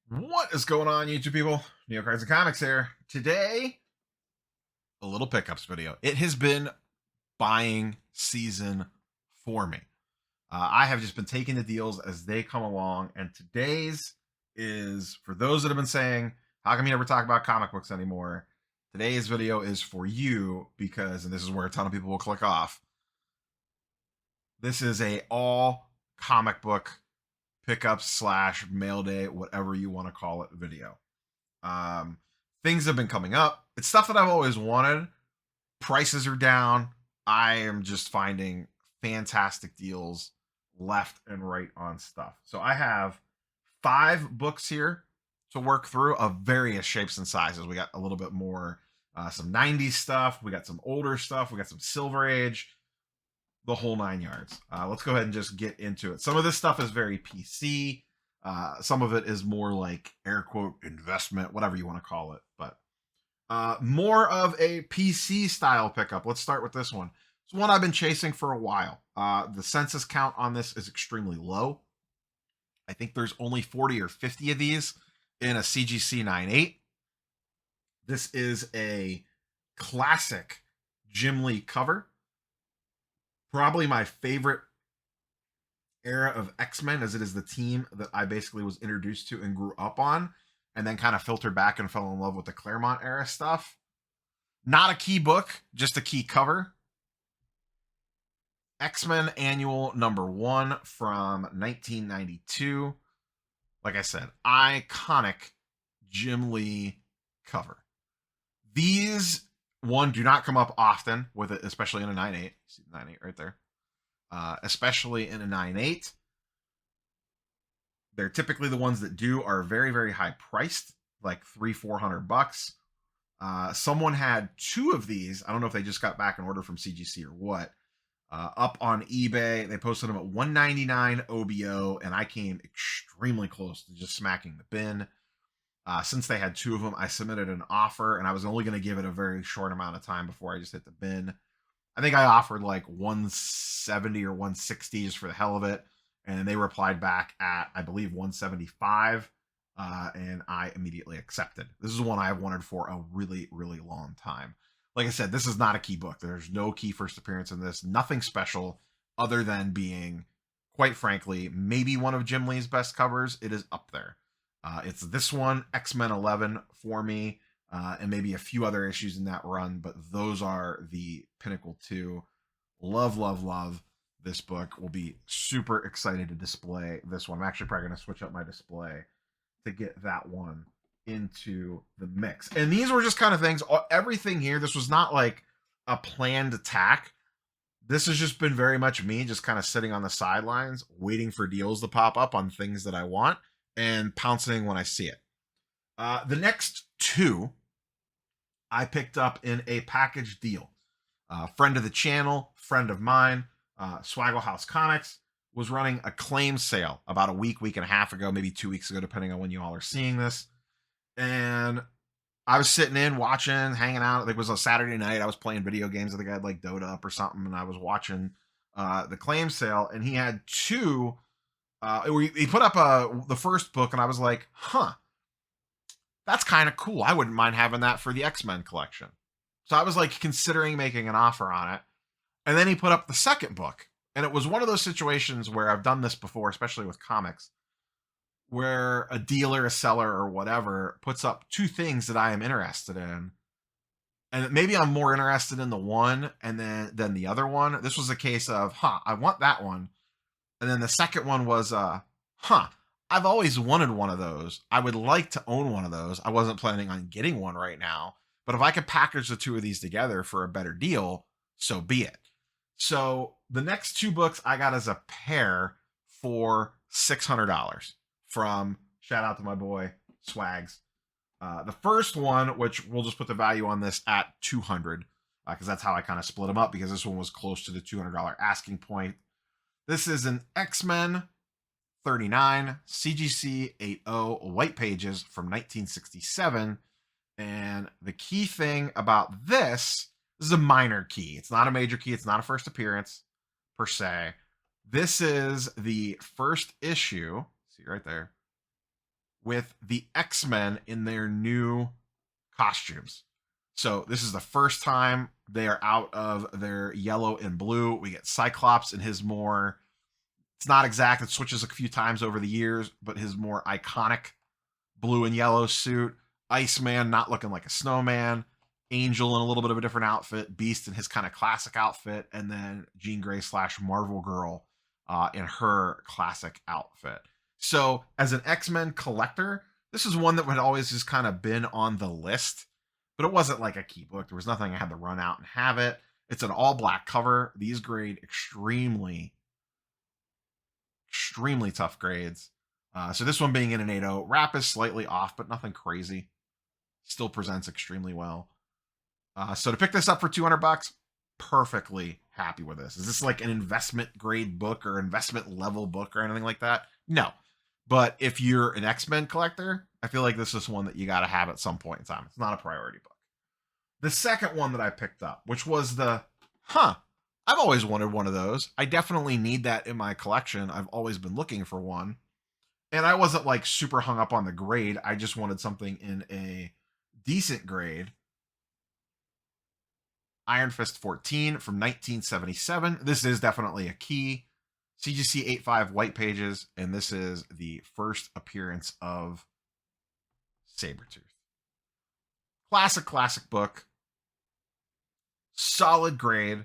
What is going on, YouTube people? Neo Cards and Comics here. Today, a little pickups video. It has been buying season for me. I have just been taking the deals as they come along, and today's is for those that have been saying, "How come you never talk about comic books anymore?" Today's video is for you because, and this is where a ton of people will click off. This is a all comic book pickup / mail day, whatever you want to call it, video. Um, Things have been coming up. It's stuff that I've always wanted. Prices are down. I am just finding fantastic deals left and right on stuff. So I have 5 books here to work through of various shapes and sizes. We got a little bit more, some 90s stuff. We got some older stuff. We got some Silver Age, the whole 9 yards. Let's go ahead and just get into it. Some of this stuff is very PC. Some of it is more like air quote investment, whatever you want to call it. But more of a PC style pickup. Let's start with this one. It's one I've been chasing for a while. The census count on this is extremely low. I think there's only 40 or 50 of these in a CGC 9.8. This is a classic Jim Lee cover. Probably my favorite era of X-Men, as it is the team that I basically was introduced to and grew up on, and then kind of filtered back and fell in love with the Claremont era stuff. Not a key book, just a key cover. X-Men Annual #1 from 1992. Like I said, iconic Jim Lee cover. These, one, do not come up often with it, especially in a 9.8. See the 9.8 right there. Especially in a 9.8. They're typically the ones that do are very, very high priced, like $300-400. Someone had 2 of these. I don't know if they just got back in order from CGC or what. Up on eBay, they posted them at $199 OBO, and I came extremely close to just smacking the bin. Since they had 2 of them, I submitted an offer, and I was only going to give it a very short amount of time before I just hit the bin. I think I offered like 170 or 160 just for the hell of it, and they replied back at, I believe, 175, and I immediately accepted. This is one I've wanted for a really, really long time. Like I said, this is not a key book. There's no key first appearance in this. Nothing special other than being, quite frankly, maybe one of Jim Lee's best covers. It is up there. It's this one, X-Men 11 for me, and maybe a few other issues in that run, but those are the pinnacle 2. Love, love, love this book. We'll be super excited to display this one. I'm actually probably going to switch up my display to get that one into the mix. And these were just kind of things, everything here, this was not like a planned attack. This has just been very much me just kind of sitting on the sidelines, waiting for deals to pop up on things that I want and pouncing when I see it. The next 2 I picked up in a package deal. Friend of the channel, friend of mine, Swaggle House Comics, was running a claim sale about a week and a half ago, maybe 2 weeks ago, depending on when you all are seeing this. And I was sitting in, watching, hanging out. It was a Saturday night. I was playing video games. I think I had like Dota up or something, and I was watching the claim sale, and he had 2. He put up the first book, and I was like, huh, that's kind of cool. I wouldn't mind having that for the X-Men collection. So I was like considering making an offer on it. And then he put up the second book. And it was one of those situations where I've done this before, especially with comics, where a dealer, a seller, or whatever puts up 2 things that I am interested in. And maybe I'm more interested in the one and than the other one. This was a case of, I want that one. And then the second one was, I've always wanted one of those. I would like to own one of those. I wasn't planning on getting one right now, but if I could package the 2 of these together for a better deal, so be it. So the next 2 books I got as a pair for $600 from, shout out to my boy Swags. The first one, which we'll just put the value on this at $200, because that's how I kind of split them up, because this one was close to the $200 asking point. This is an X-Men 39 CGC 8.0 white pages from 1967. And the key thing about this is a minor key. It's not a major key. It's not a first appearance per se. This is the first issue, see right there, with the X-Men in their new costumes. So this is the first time they are out of their yellow and blue. We get Cyclops in his more, it's not exact, it switches a few times over the years, but his more iconic blue and yellow suit. Iceman not looking like a snowman. Angel in a little bit of a different outfit. Beast in his kind of classic outfit. And then Jean Grey / Marvel Girl in her classic outfit. So as an X-Men collector, this is one that had always just kind of been on the list, but it wasn't like a key book. There was nothing I had to run out and have it. It's an all black cover. These grade extremely tough grades. So this one being in an 8.0, wrap is slightly off, but nothing crazy. Still presents extremely well. So to pick this up for $200, perfectly happy with this. Is this like an investment grade book or investment level book or anything like that? No. But if you're an X-Men collector, I feel like this is one that you got to have at some point in time. It's not a priority book. The second one that I picked up, which was the, I've always wanted one of those. I definitely need that in my collection. I've always been looking for one. And I wasn't like super hung up on the grade. I just wanted something in a decent grade. Iron Fist 14 from 1977. This is definitely a key. CGC 8.5 white pages, and this is the first appearance of Sabretooth. Classic book. Solid grade.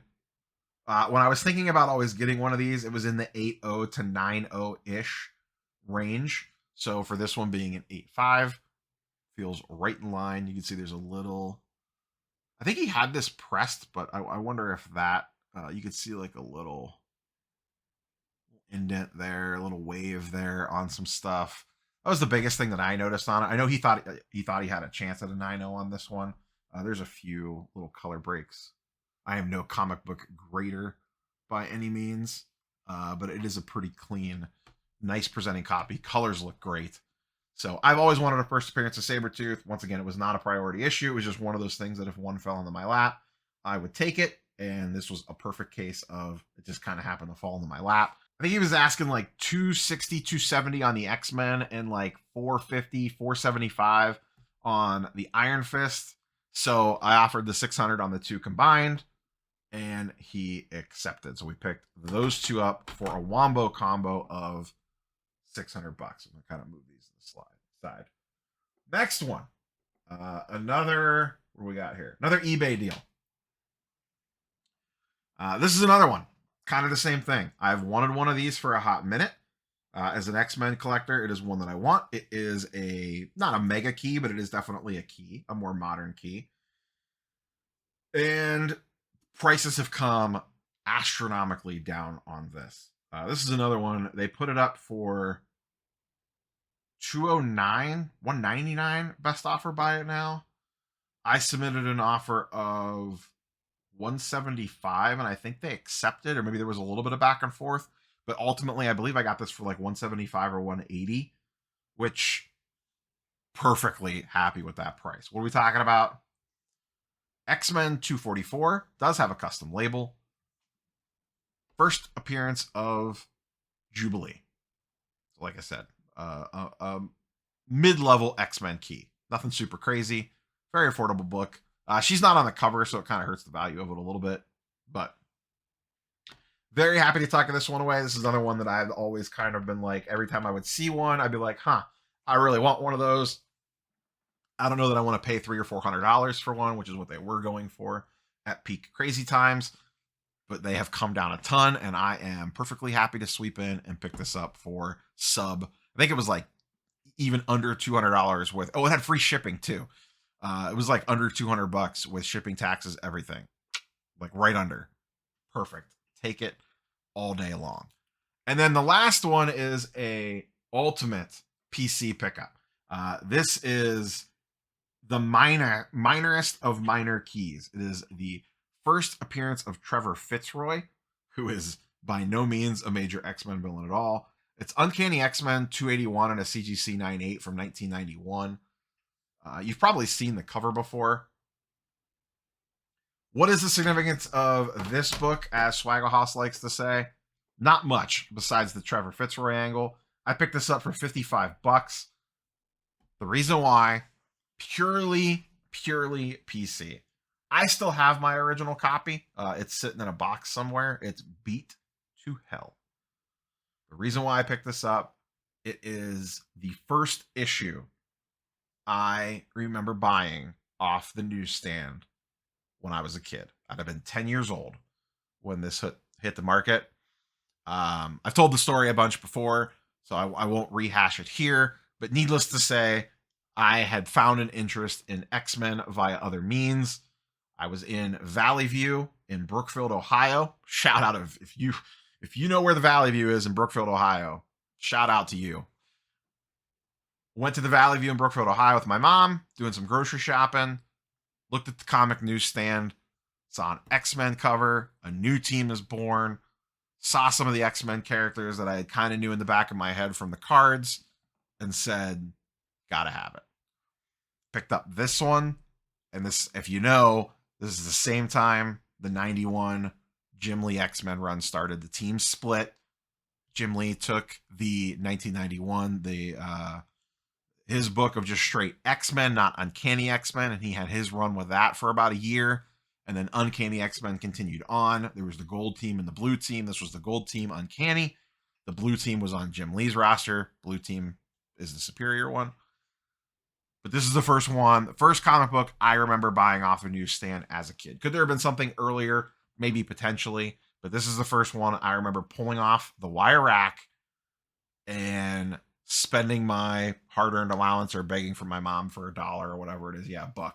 When I was thinking about always getting one of these, it was in the 8.0 to 9.0-ish range. So for this one being an 8.5, feels right in line. You can see there's a little, I think he had this pressed, but I wonder if that, you could see like a little indent there, a little wave there on some stuff. That was the biggest thing that I noticed on it. I know he thought he had a chance at a 9.0 on this one. There's a few little color breaks. I am no comic book grader by any means, but it is a pretty clean, nice presenting copy. Colors look great. So I've always wanted a first appearance of Sabretooth. Once again, it was not a priority issue. It was just one of those things that if one fell into my lap, I would take it. And this was a perfect case of it just kind of happened to fall into my lap. I think he was asking like 260, 270 on the X-Men and like 450, 475 on the Iron Fist. So I offered the 600 on the two combined, and he accepted. So we picked those two up for a wombo combo of $600. I'm gonna kind of move these to the side. Next one, another, what do we got here? Another eBay deal. This is another one, kind of the same thing. I've wanted one of these for a hot minute. As an X-Men collector, it is one that I want. It is not a mega key, but it is definitely a key, a more modern key. And prices have come astronomically down on this. This is another one. They put it up for $209, $199 best offer buy it now. I submitted an offer of $175, and I think they accepted, or maybe there was a little bit of back and forth. But ultimately, I believe I got this for like $175 or $180, which perfectly happy with that price. What are we talking about? X-Men 244 does have a custom label. First appearance of Jubilee. So like I said, mid-level X-Men key. Nothing super crazy. Very affordable book. She's not on the cover, so it kind of hurts the value of it a little bit. But very happy to tuck this one away. This is another one that I've always kind of been like, every time I would see one, I'd be like, I really want one of those. I don't know that I want to pay $300 or $400 for one, which is what they were going for at peak crazy times. But they have come down a ton, and I am perfectly happy to sweep in and pick this up for sub. I think it was like even under $200 with, it had free shipping too. It was like under $200 with shipping, taxes, everything. Like right under. Perfect. Take it all day long. And then the last one is a ultimate PC pickup. This is the minorest of minor keys. It is the first appearance of Trevor Fitzroy, who is by no means a major X-Men villain at all. It's Uncanny X-Men 281 and a CGC 98 from 1991. You've probably seen the cover before. What is the significance of this book, as Swaggle likes to say? Not much, besides the Trevor Fitzroy angle. I picked this up for $55. The reason why, purely PC. I still have my original copy. It's sitting in a box somewhere. It's beat to hell. The reason why I picked this up, it is the first issue I remember buying off the newsstand when I was a kid. I'd have been 10 years old when this hit the market. I've told the story a bunch before, so I won't rehash it here. But needless to say, I had found an interest in X-Men via other means. I was in Valley View in Brookfield, Ohio. Shout out if you know where the Valley View is in Brookfield, Ohio, shout out to you. Went to the Valley View in Brookfield, Ohio with my mom, doing some grocery shopping. Looked at the comic newsstand, saw an X-Men cover, a new team is born, saw some of the X-Men characters that I kind of knew in the back of my head from the cards, and said, gotta have it. Picked up this one, and this, if you know, this is the same time the 91 Jim Lee X-Men run started. The team split. Jim Lee took the 1991, his book of just straight X-Men, not Uncanny X-Men, and he had his run with that for about a year. And then Uncanny X-Men continued on. There was the gold team and the blue team. This was the gold team, Uncanny. The blue team was on Jim Lee's roster. Blue team is the superior one. But this is the first one, the first comic book I remember buying off a newsstand as a kid. Could there have been something earlier? Maybe potentially. But this is the first one I remember pulling off the wire rack and spending my hard-earned allowance or begging from my mom for $1 or whatever it is. Yeah, $1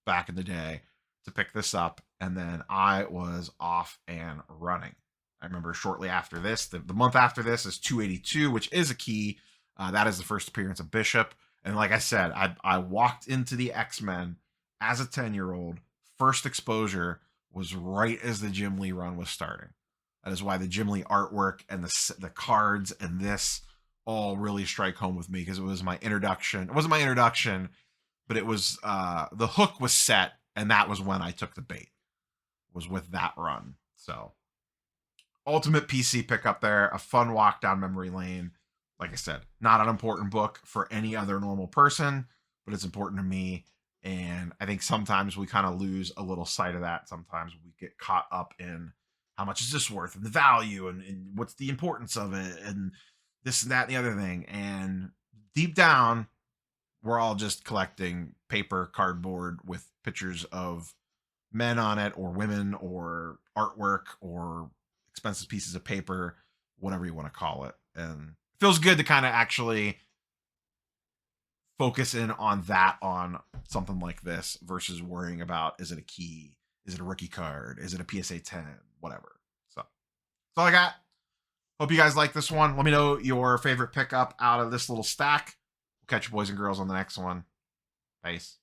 back in the day to pick this up. And then I was off and running. I remember shortly after this, the month after this is 282, which is a key. That is the first appearance of Bishop. And like I said, I walked into the X-Men as a 10-year-old. First exposure was right as the Jim Lee run was starting. That is why the Jim Lee artwork and the cards and this all really strike home with me, because it was my introduction. It wasn't my introduction, but it was the hook was set, and that was when I took the bait, was with that run. So ultimate PC pickup there, a fun walk down memory lane. Like I said, not an important book for any other normal person, but it's important to me. And I think sometimes we kind of lose a little sight of that. Sometimes we get caught up in how much is this worth and the value and what's the importance of it and this and that and the other thing. And deep down, we're all just collecting paper, cardboard with pictures of men on it or women or artwork or expensive pieces of paper, whatever you want to call it. And it feels good to kind of actually focus in on that, on something like this, versus worrying about, is it a key? Is it a rookie card? Is it a PSA 10? Whatever. So that's all I got. Hope you guys like this one. Let me know your favorite pickup out of this little stack. We'll catch you boys and girls on the next one. Peace.